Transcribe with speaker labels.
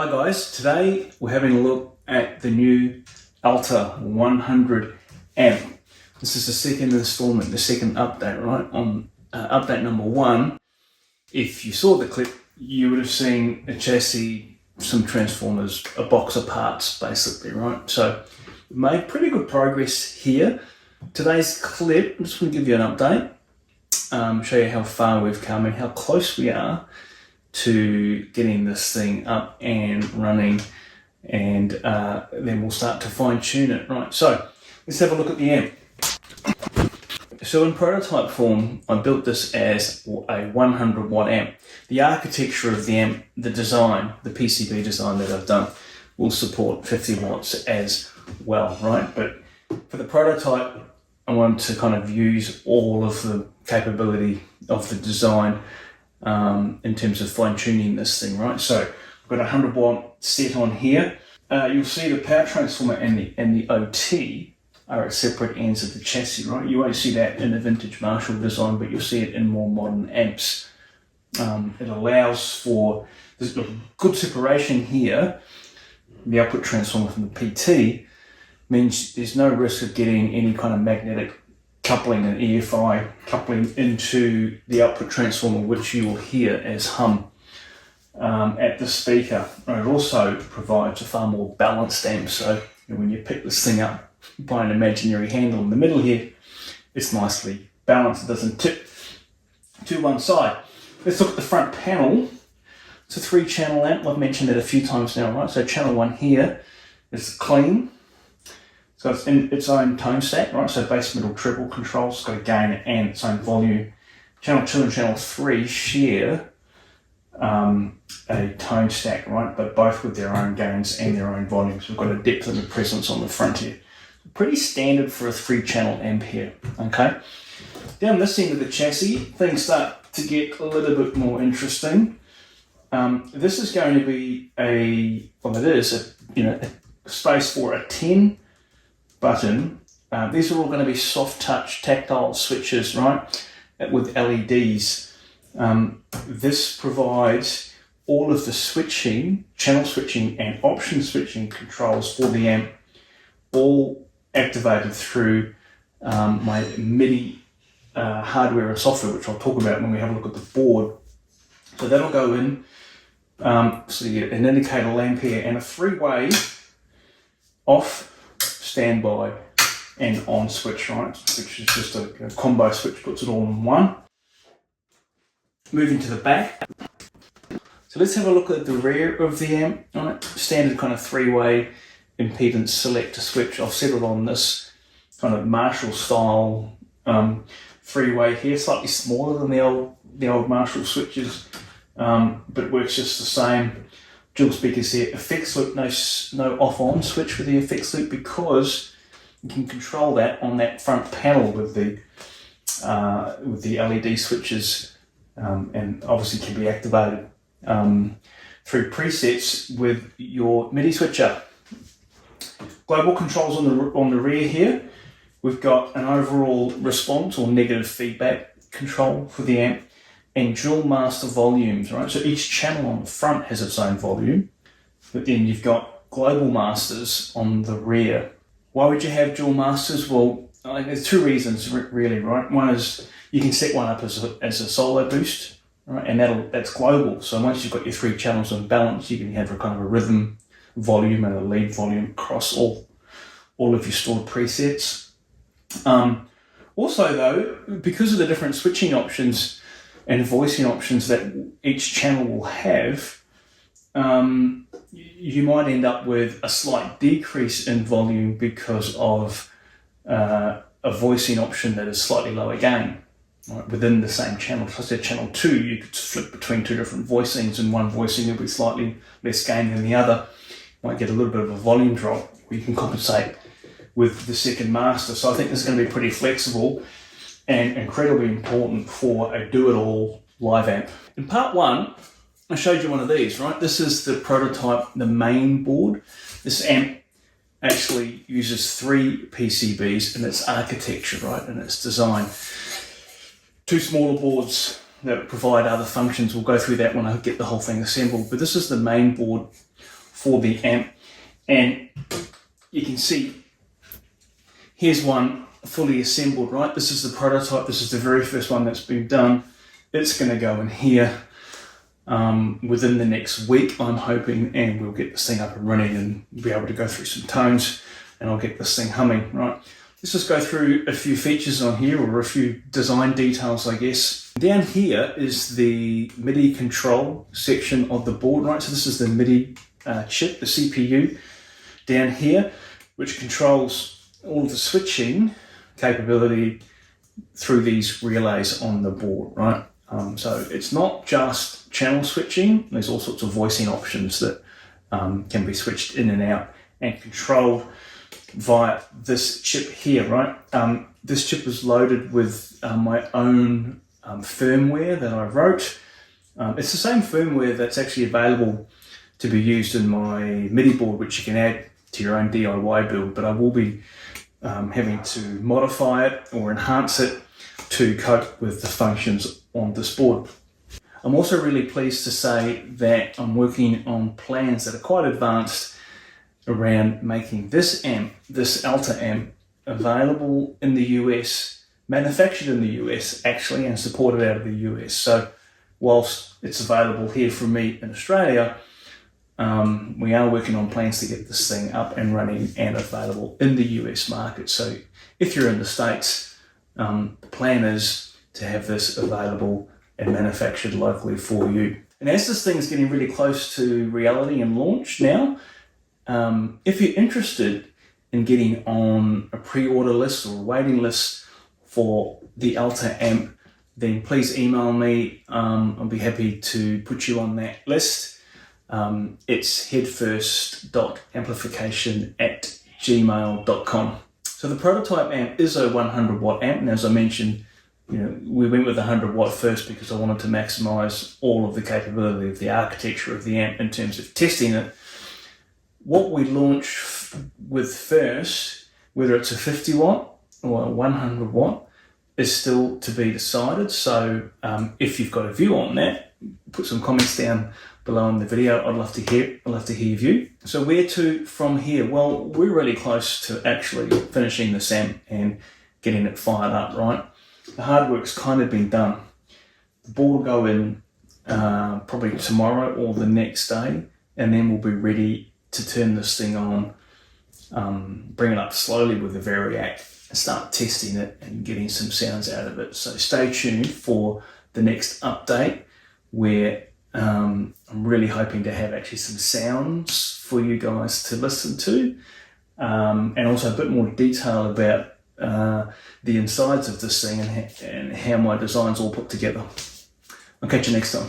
Speaker 1: Hi guys, today we're having a look at the new ALTA100 amp. This is the second installment, the second update, right? On update number 1, if you saw the clip, you would have seen a chassis, some transformers, a box of parts basically, right? So we made pretty good progress here. Today's clip, I'm just going to give you an update, show you how far we've come and how close we are to getting this thing up and running, and then we'll start to fine tune it. Right, so let's have a look at the amp. So in prototype form, I built this as a 100 watt amp. The architecture of the amp, the design, the PCB design that I've done will support 50 watts as well, right? But for the prototype, I wanted to kind of use all of the capability of the design in terms of fine tuning this thing, right? So I've got a 100 watt set on here. You'll see the power transformer and the OT are at separate ends of the chassis, right? You won't see that in a vintage Marshall design, but you'll see it in more modern amps. It allows for this good separation here. The output transformer from the PT means there's no risk of getting any kind of magnetic coupling and EFI coupling into the output transformer, which you will hear as hum at the speaker. And it also provides a far more balanced amp, so when you pick this thing up by an imaginary handle in the middle here, it's nicely balanced, it doesn't tip to one side. Let's look at the front panel. It's a 3-channel amp, I've mentioned it a few times now, right? So channel 1 here is clean. So it's in its own tone stack, right? So bass, middle, treble controls, it's got a gain and its own volume. Channel 2 and channel 3 share a tone stack, right? But both with their own gains and their own volumes. We've got a depth and a presence on the front here. Pretty standard for a 3-channel amp here, okay? Down this end of the chassis, things start to get a little bit more interesting. This is going to be a space for a 10 button. These are all going to be soft touch tactile switches, right, with LEDs. This provides all of the switching, channel switching and option switching controls for the amp, all activated through my MIDI hardware and software, which I'll talk about when we have a look at the board. So that'll go in. So you get an indicator lamp here and a 3-way off, standby and on switch, right? Which is just a combo switch, puts it all in one. Moving to the back. So let's have a look at the rear of the amp, right? Standard kind of 3-way impedance selector switch. I've settled on this kind of Marshall style 3-way here, slightly smaller than the old Marshall switches, but works just the same. Dual speakers here, effects loop, no off-on switch for the effects loop, because you can control that on that front panel with the LED switches, and obviously can be activated through presets with your MIDI switcher. Global controls on the rear here. We've got an overall response or negative feedback control for the amp, and dual master volumes, right? So each channel on the front has its own volume, but then you've got global masters on the rear. Why would you have dual masters? Well, there's 2 reasons really, right? One is you can set one up as a solo boost, right? And that's global. So once you've got your 3 channels in balance, you can have a kind of a rhythm volume and a lead volume across all of your stored presets. Also though, because of the different switching options and voicing options that each channel will have, you might end up with a slight decrease in volume because of a voicing option that is slightly lower gain, right, within the same channel. So say channel 2, you could flip between 2 different voicings, and one voicing will be slightly less gain than the other. You might get a little bit of a volume drop where you can compensate with the second master. So I think this is going to be pretty flexible and incredibly important for a do-it-all live amp. In part 1, I showed you one of these, right? This is the prototype, the main board. This amp actually uses 3 PCBs in its architecture, right, and its design. 2 smaller boards that provide other functions. We'll go through that when I get the whole thing assembled. But this is the main board for the amp. And you can see, here's one fully assembled, right? This is the prototype. This is the very first one that's been done. It's going to go in here within the next week, I'm hoping, and we'll get this thing up and running and be able to go through some tones, and I'll get this thing humming, right? Let's just go through a few features on here, or a few design details, I guess. Down here is the MIDI control section of the board, right? So this is the MIDI chip, the CPU down here, which controls all of the switching capability through these relays on the board, right? So it's not just channel switching. There's all sorts of voicing options that can be switched in and out and controlled via this chip here, right? This chip is loaded with my own firmware that I wrote. It's the same firmware that's actually available to be used in my MIDI board, which you can add to your own DIY build, but I will be having to modify it or enhance it to cope with the functions on this board. I'm also really pleased to say that I'm working on plans that are quite advanced around making this amp, this ALTA amp, available in the US, manufactured in the US actually, and supported out of the US. So whilst it's available here from me in Australia, we are working on plans to get this thing up and running and available in the US market. So if you're in the States, the plan is to have this available and manufactured locally for you. And as this thing is getting really close to reality and launch now, if you're interested in getting on a pre-order list or a waiting list for the ALTA amp, then please email me. I'll be happy to put you on that list. It's headfirst.amplification@gmail.com. So the prototype amp is a 100 watt amp, and as I mentioned, we went with 100 watt first because I wanted to maximize all of the capability of the architecture of the amp in terms of testing it. What we launch with first, whether it's a 50 watt or a 100 watt, is still to be decided. So if you've got a view on that, put some comments down below in the video. I'd love to hear your view. So where to from here? Well, we're really close to actually finishing this amp and getting it fired up, right? The hard work's kind of been done. The board will go in probably tomorrow or the next day, and then we'll be ready to turn this thing on, bring it up slowly with the Variac and start testing it and getting some sounds out of it. So stay tuned for the next update, where I'm really hoping to have actually some sounds for you guys to listen to, and also a bit more detail about the insides of this thing and how my designs all put together. I'll catch you next time.